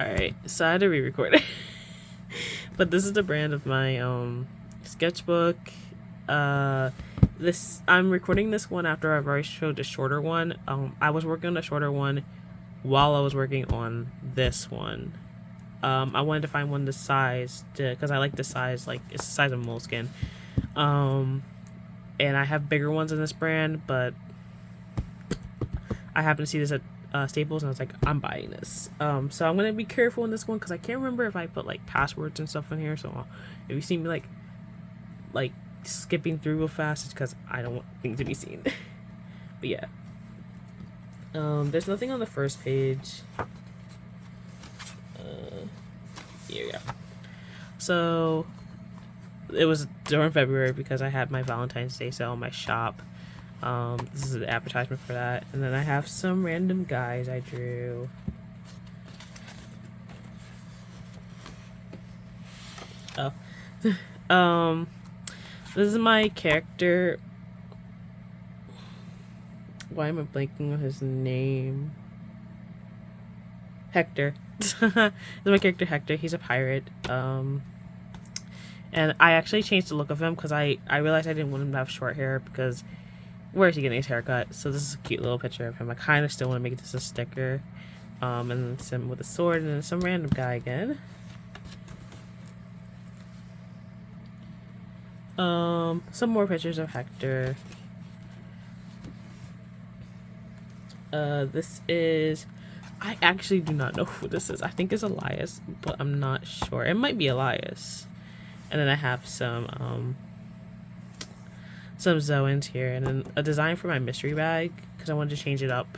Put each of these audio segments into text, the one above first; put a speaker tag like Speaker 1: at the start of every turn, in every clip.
Speaker 1: Alright, so I had to re-record it. But this is the brand of my sketchbook. This I'm recording this one after I've already showed the shorter one. I was working on the shorter one while I was working on this one. I wanted to find one the size because I like the size, like it's the size of moleskin. And I have bigger ones in this brand, but I happened to see this at Staples, and I was like, I'm buying this. So I'm gonna be careful in this one because I can't remember if I put like passwords and stuff in here. So if you see me like skipping through real fast, it's because I don't want things to be seen. But yeah, there's nothing on the first page. Here we go. So it was during February because I had my Valentine's Day sale in my shop. This is an advertisement for that. And then I have some random guys I drew. Oh. This is my character. Why am I blanking on his name? Hector. This is my character Hector. He's a pirate. And I actually changed the look of him because I realized I didn't want him to have short hair because where is he getting his haircut? So this is a cute little picture of him. I kind of still want to make this a sticker. And then some with a sword and then some random guy again. Some more pictures of Hector. This is... I actually do not know who this is. I think it's Elias, but I'm not sure. It might be Elias. And then I have some Zoans here, and then a design for my mystery bag because I wanted to change it up.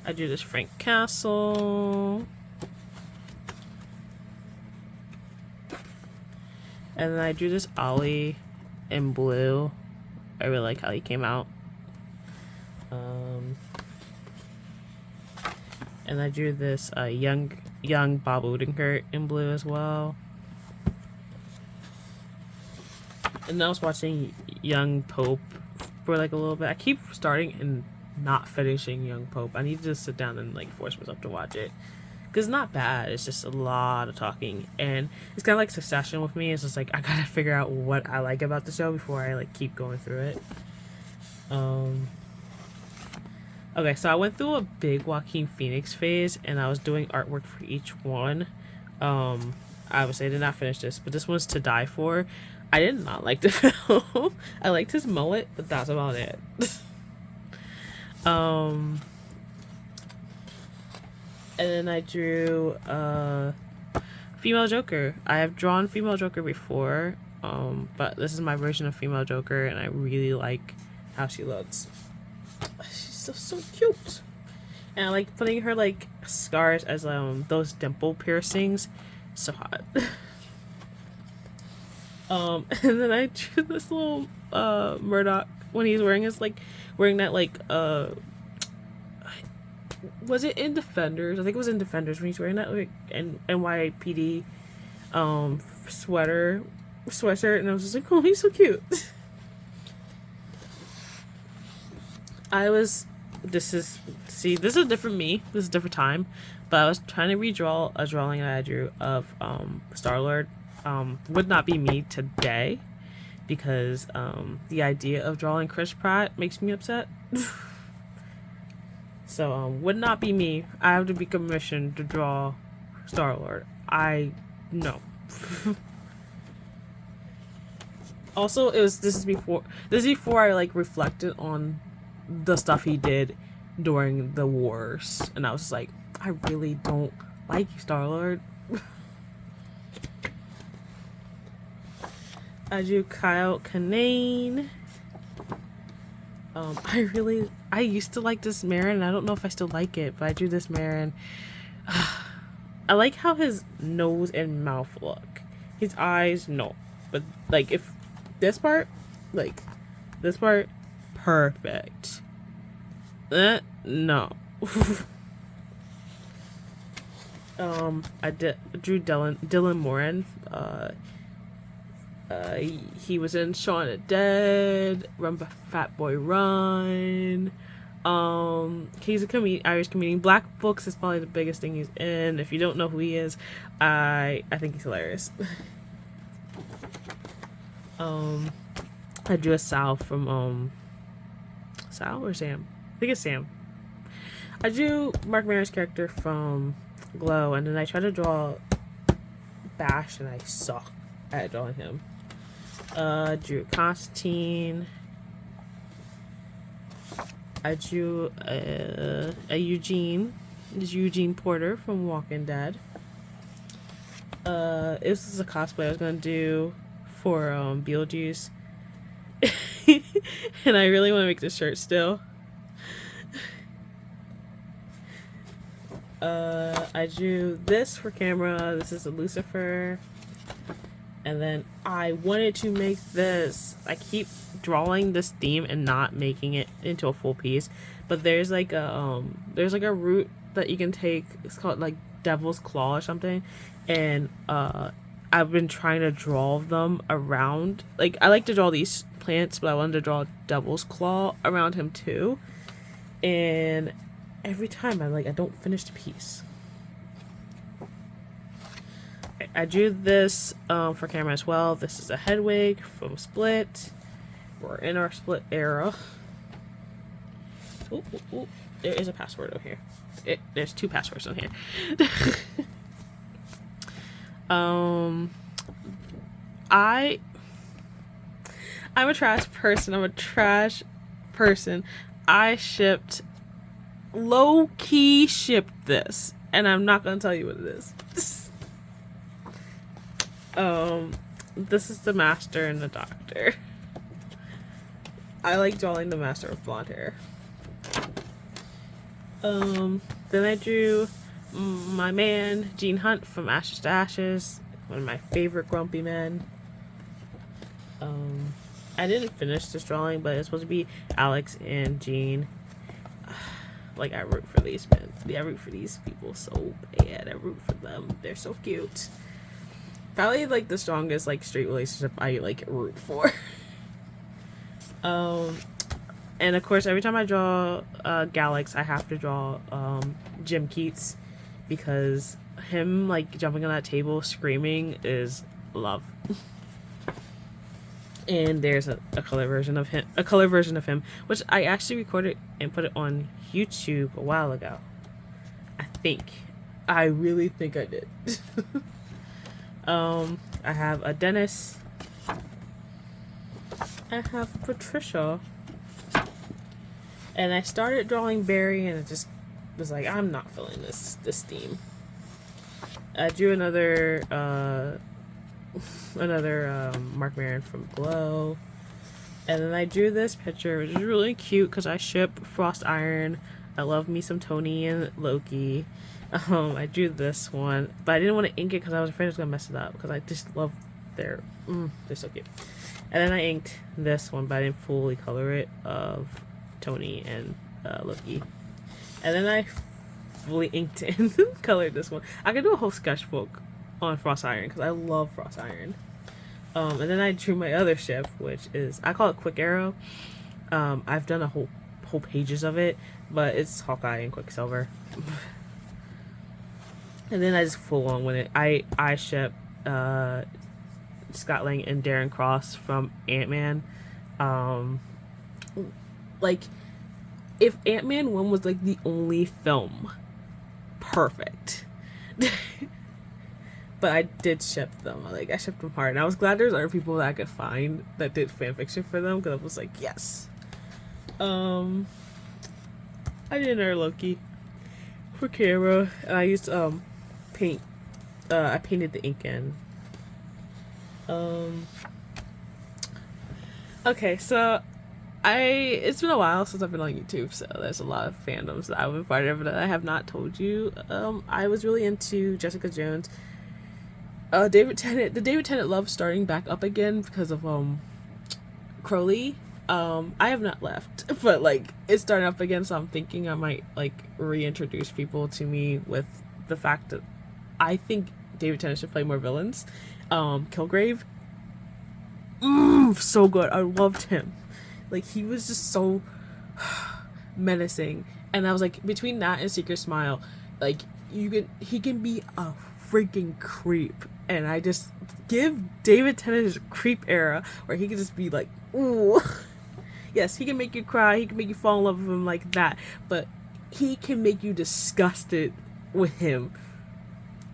Speaker 1: I drew this Frank Castle, and then I drew this Ollie in blue. I really like how he came out. And I drew this young Bob Odenkirk in blue as well. And then I was watching Young Pope for like a little bit. I keep starting and not finishing Young Pope. I need to just sit down and like force myself to watch it. Because it's not bad. It's just a lot of talking. And it's kind of like Succession with me. It's just like I gotta figure out what I like about the show before I like keep going through it. Okay, so I went through a big Joaquin Phoenix phase, and I was doing artwork for each one. Obviously I did not finish this, but this one's To Die For. I did not like the film. I liked his mullet, but that's about it. And then I drew female Joker. I have drawn female Joker before, but this is my version of female Joker, and I really like how she looks. She's so cute. And I like putting her like scars as those dimple piercings. So hot. And then I drew this little Murdoch when he's wearing his wearing that was it in Defenders? I think it was in Defenders when he's wearing that like NYPD sweatshirt, and I was just like, oh, he's so cute. This is a different me. This is a different time. But I was trying to redraw a drawing that I drew of Star-Lord. Would not be me today because the idea of drawing Chris Pratt makes me upset. So would not be me. I have to be commissioned to draw Star-Lord. No. Also, this is before I like reflected on the stuff he did during the wars, and I was just like, I really don't like Star-Lord. I drew Kyle Kinane. I used to like this Marin, and I don't know if I still like it, but I drew this Marin. I like how his nose and mouth look. His eyes, no. But like if this part, perfect. No. I drew Dylan Moran. He was in Shaun of the Dead, Run Fat Boy Run. He's a Irish comedian. Black Books is probably the biggest thing he's in. If you don't know who he is, I think he's hilarious. I drew a Sal from Sal or Sam? I think it's Sam. I drew Mark Maron's character from Glow, and then I tried to draw Bash, and I suck at drawing him. Drew Constantine. I drew a Eugene. This is Eugene Porter from Walking Dead. This is a cosplay I was gonna do for Beetlejuice. And I really want to make this shirt still. I drew this for camera. This is a Lucifer. And then I wanted to make this. I keep drawing this theme and not making it into a full piece. But there's like a root that you can take. It's called like Devil's Claw or something. And I've been trying to draw them around. Like, I like to draw these plants, but I wanted to draw Devil's Claw around him too. And every time I don't finish the piece. I drew this for camera as well. This is a Hedwig from Split. We're in our Split era. Ooh, ooh, ooh. There is a password over here. There's 2 passwords on here. I'm a trash person. I low-key shipped this, and I'm not gonna tell you what it is. This is the Master and the Doctor. I like drawing the Master with blonde hair. Then I drew my man, Gene Hunt from Ashes to Ashes, one of my favorite grumpy men. I didn't finish this drawing, but it's supposed to be Alex and Gene. Like, I root for these men. Yeah, I root for these people so bad. I root for them. They're so cute. Probably, like, the strongest, like, straight relationship I, like, root for. And, of course, every time I draw Galax, I have to draw Jim Keats, because him, like, jumping on that table screaming is love. And there's a color version of him, which I actually recorded and put it on YouTube a while ago. I really think I did. I have a Dennis. I have Patricia. And I started drawing Barry, and it just was like, I'm not feeling this theme. I drew another Mark Maron from Glow. And then I drew this picture, which is really cute because I ship Frost Iron. I love me some Tony and Loki. I drew this one, but I didn't want to ink it because I was afraid I was going to mess it up, because I just love they're so cute. And then I inked this one, but I didn't fully color it, of Tony and Loki. And then I fully inked and colored this one. I could do a whole sketchbook on Frost Iron because I love Frost Iron. And then I drew my other ship, which is, I call it Quick Arrow. I've done a whole pages of it, but it's Hawkeye and Quicksilver. And then I just full on with it. I ship Scott Lang and Darren Cross from Ant-Man. Like, if Ant-Man 1 was like the only film, perfect. But I did ship them. Like, I shipped them hard. And I was glad there's other people that I could find that did fanfiction for them, because I was like, yes. I did another Loki for camera, and I used paint. I painted the ink in. Okay, so it's been a while since I've been on YouTube, so there's a lot of fandoms that I've been part of that I have not told you. I was really into Jessica Jones. The David Tennant love starting back up again because of Crowley. I have not left, but like, it's starting up again, so I'm thinking I might like reintroduce people to me with the fact that I think David Tennant should play more villains. Kilgrave, so good. I loved him. Like, he was just so menacing. And I was like, between that and Secret Smile, like he can be a freaking creep. And I just give David Tennant his creep era where he can just be like, ooh. Yes, he can make you cry, he can make you fall in love with him like that, but he can make you disgusted with him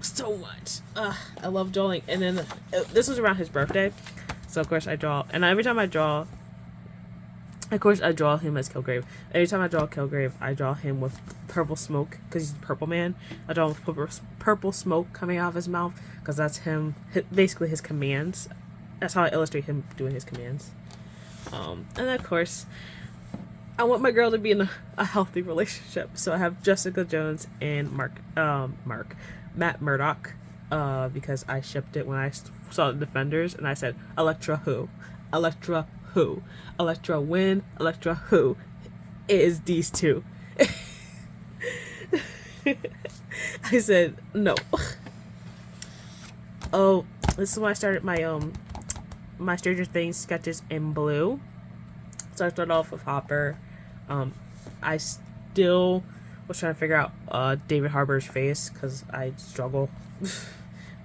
Speaker 1: so much. I love drawing. And then this was around his birthday, so of course I draw, and every time I draw, of course I draw him as Kilgrave. Every time I draw Kilgrave, I draw him with purple smoke because he's the purple man. I draw him with purple smoke coming out of his mouth because that's him, basically his commands. That's how I illustrate him doing his commands. And of course, I want my girl to be in a healthy relationship. So I have Jessica Jones and Matt Murdock, because I shipped it when I saw the Defenders, and I said, Elektra who? Elektra who? Elektra when? Elektra who? It is these two. I said, no. Oh, this is when I started my Stranger Things sketches in blue. So I started off with Hopper. I still was trying to figure out David Harbour's face because I struggle.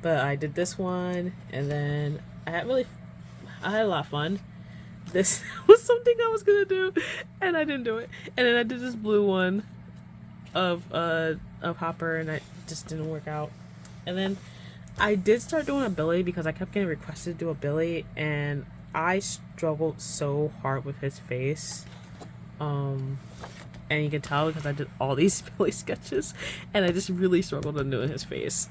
Speaker 1: But I did this one, and then I had a lot of fun. This was something I was gonna do, and I didn't do it. And then I did this blue one of Hopper, and it just didn't work out. And then I did start doing a Billy because I kept getting requested to do a Billy, and I struggled so hard with his face. And you can tell because I did all these Billy sketches, and I just really struggled on doing his face.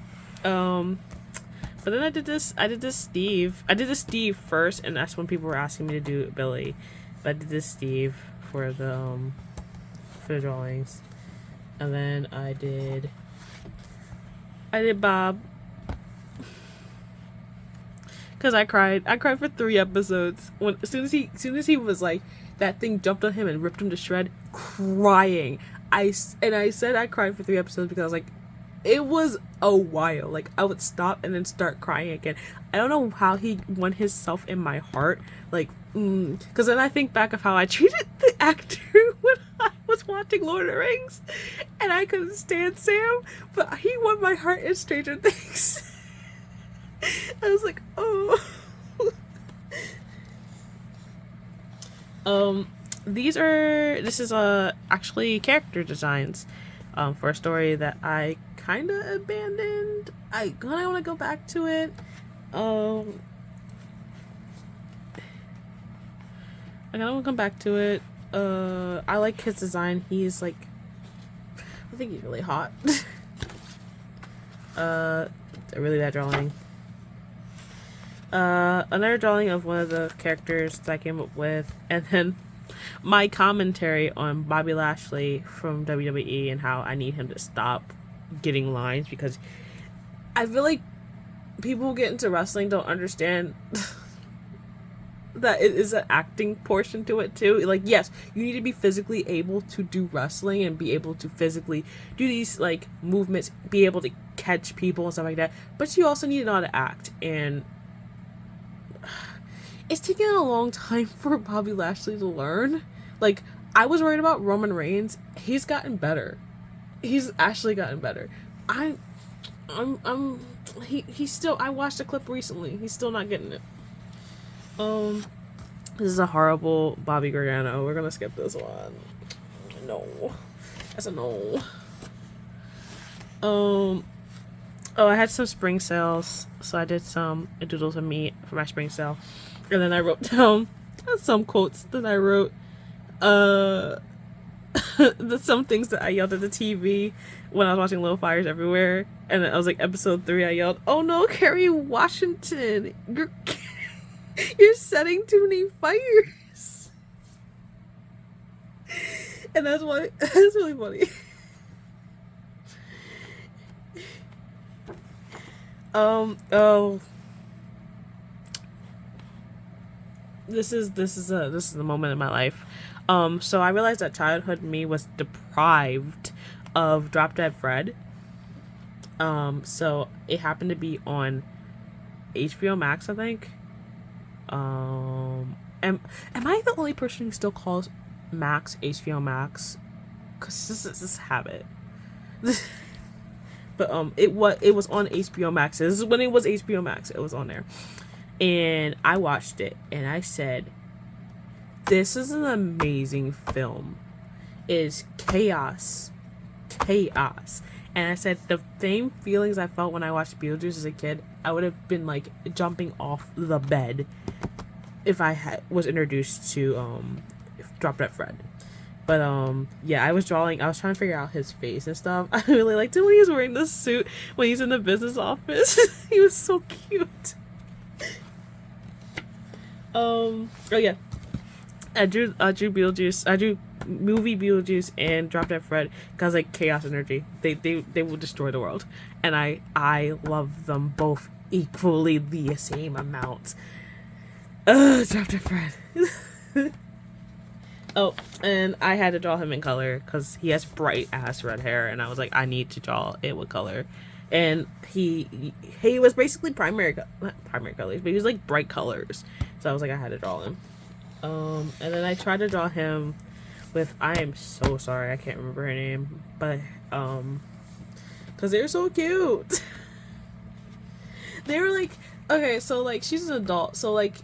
Speaker 1: But then I did this Steve. I did this Steve first, and that's when people were asking me to do Billy. But I did this Steve for the drawings. And then I did Bob. Cause I cried for 3 episodes. As soon as he was like, that thing jumped on him and ripped him to shred, crying. I said I cried for 3 episodes because I was like, it was a while. Like, I would stop and then start crying again. I don't know how he won himself in my heart. Like, because then I think back of how I treated the actor when I was watching Lord of the Rings, and I couldn't stand Sam, but he won my heart in Stranger Things. I was like, oh. This is actually character designs for a story that I kind of abandoned. I kind of want to go back to it. I kind of want to come back to it. I like his design. He's like, I think he's really hot. A really bad drawing. Another drawing of one of the characters that I came up with, and then my commentary on Bobby Lashley from WWE and how I need him to stop getting lines, because I feel like people who get into wrestling don't understand that it is an acting portion to it too. Like, yes, you need to be physically able to do wrestling and be able to physically do these like movements, be able to catch people and stuff like that, but you also need to know how to act. And it's taken a long time for Bobby Lashley to learn. Like, I was worried about Roman Reigns. He's gotten better. He's actually gotten better. He's still, I watched a clip recently. He's still not getting it. This is a horrible Bobby Gargano. We're gonna skip this one. No. That's a no. Oh, I had some spring sales, so I did some doodles of meat for my spring sale. And then I wrote down some quotes that I wrote. Some things that I yelled at the TV when I was watching Little Fires Everywhere. And I was like, episode 3, I yelled, "Oh no, Kerry Washington, you're setting too many fires." And that's why, that's really funny. This is the moment in my life. So I realized that childhood me was deprived of Drop Dead Fred. So it happened to be on HBO Max, I think. Am I the only person who still calls Max HBO Max? because this habit. But it was on HBO Max. This is when it was HBO Max. It was on there, and I watched it, and I said, "This is an amazing film. It's chaos." And I said the same feelings I felt when I watched Beetlejuice as a kid, I would have been like jumping off the bed if I was introduced to Drop Dead Fred. But yeah, I was trying to figure out his face and stuff. I really liked it when he was wearing the suit when he's in the business office. He was so cute. Oh yeah, I drew Beetlejuice. I drew movie Beetlejuice and Drop Dead Fred because like chaos energy. They will destroy the world, and I love them both equally the same amount. Drop Dead Fred. Oh, and I had to draw him in color because he has bright ass red hair, and I was like, I need to draw it with color. And he was basically not primary colors, but he was like bright colors. So I was like, I had to draw him. And then I tried to draw him with, I am so sorry, I can't remember her name, but because they're so cute. They were like, okay, so like she's an adult, so like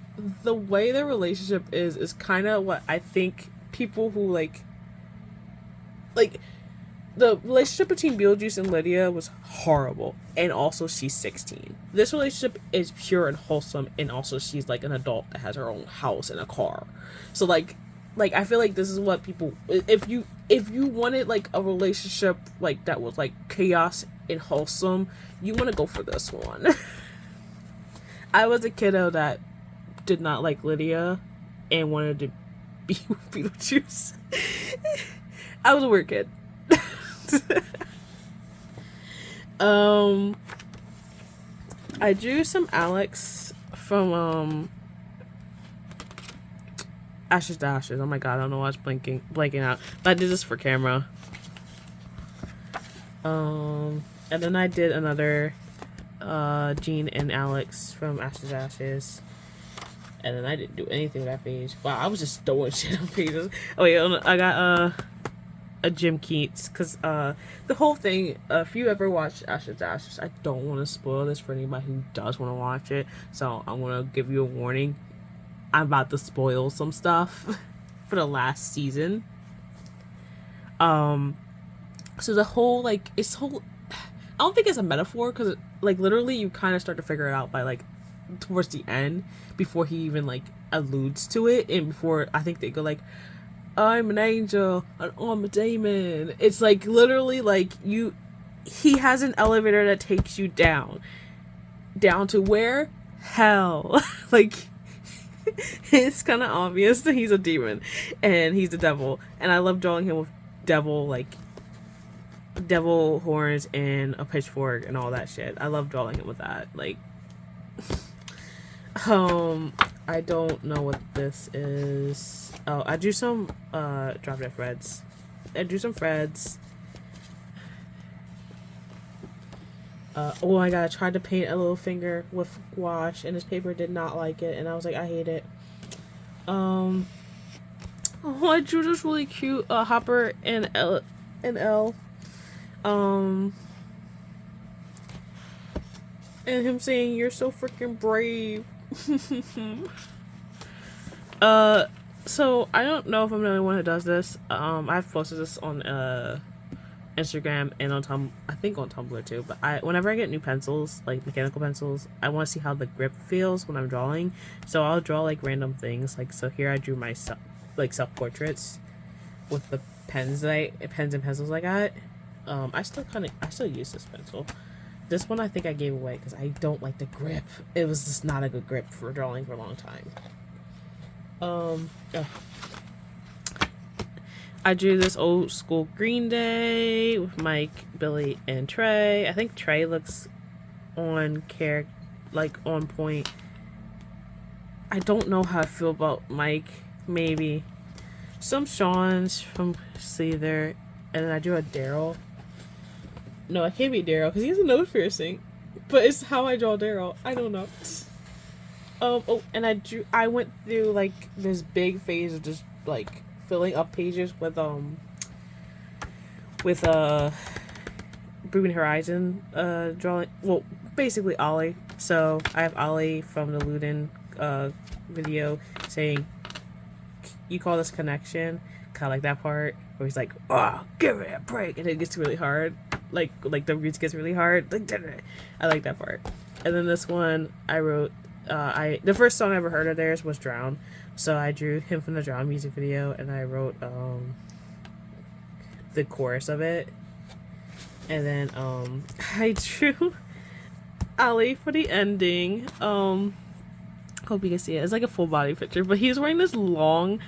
Speaker 1: the way their relationship is kind of what I think people who like the relationship between Beetlejuice and Lydia was horrible, and also she's 16. This relationship is pure and wholesome, and also she's like an adult that has her own house and a car. So like I feel like this is what people, if you wanted like a relationship like that was like chaos and wholesome, you want to go for this one. I was a kiddo that did not like Lydia and wanted to be with Beetlejuice. I was a weird kid. I drew some Alex from Ashes to Ashes. Oh my god, I don't know why I was blanking out. But I did this for camera. And then I did another Jean and Alex from Ashes to Ashes. And then I didn't do anything with that page. Wow, I was just throwing shit on pages. Oh wait, I got a Jim Keats, because the whole thing, if you ever watched Ashes to Ashes, I don't want to spoil this for anybody who does want to watch it, so I'm going to give you a warning. I'm about to spoil some stuff for the last season. So the whole, like, I don't think it's a metaphor, because, like, literally you kind of start to figure it out by, like, towards the end, before he even, like, alludes to it, and before, I think they go, like, I'm an angel, and I'm a demon. It's like literally like he has an elevator that takes you down to where? Hell. Like it's kind of obvious that he's a demon and he's the devil, and I love drawing him with devil horns and a pitchfork and all that shit. I love drawing him with that. Like I don't know what this is. Oh, I drew some Drop Dead Freds. I drew some Freds. Oh my god, I tried to paint a little finger with gouache and his paper did not like it, and I was like, I hate it. Oh, I drew this really cute Hopper and Elle. And him saying, "You're so freaking brave." So I don't know if I'm the only one who does this. I've posted this on Instagram and on I think on Tumblr too. But whenever I get new pencils, like mechanical pencils, I want to see how the grip feels when I'm drawing. So I'll draw like random things. Like so here I drew my self portraits with the pens and pencils I got. I still use this pencil. This one I think I gave away because I don't like the grip. It was just not a good grip for drawing for a long time. I drew this old school Green Day with Mike, Billy, and Trey. I think Trey looks on point. I don't know how I feel about Mike. Maybe some Sean's from Slither, and then I drew a Daryl. No, it can't be Daryl because he has a nose piercing. But it's how I draw Daryl. I don't know. And I went through like this big phase of just like filling up pages with with Bring Horizon drawing. Well, basically Ollie. So I have Ollie from the Luden video saying, "You call this connection?" Kind of like that part where he's like, "Oh, give it a break," and it gets really hard. Like the music gets really hard. Like, I like that part. And then this one I wrote. The first song I ever heard of theirs was "Drown," so I drew him from the "Drown" music video, and I wrote the chorus of it. And then I drew Ali for the ending. Hope you can see it. It's like a full body picture, but he's wearing this long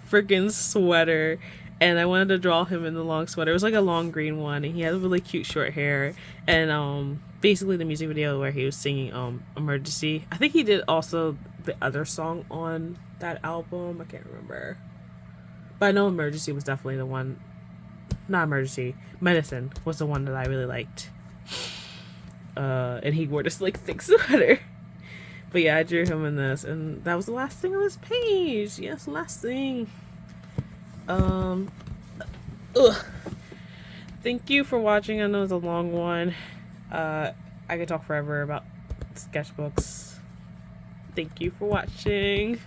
Speaker 1: freaking sweater, and I wanted to draw him in the long sweater. It was like a long green one, and he had really cute short hair. And basically the music video where he was singing Emergency. I think he did also the other song on that album. I can't remember, but I know Emergency was definitely the one. Not Emergency, Medicine was the one that I really liked. And he wore this like thick sweater. But yeah, I drew him in this, and that was the last thing on this page. Yes, last thing. Thank you for watching. I know it's a long one. I could talk forever about sketchbooks. Thank you for watching.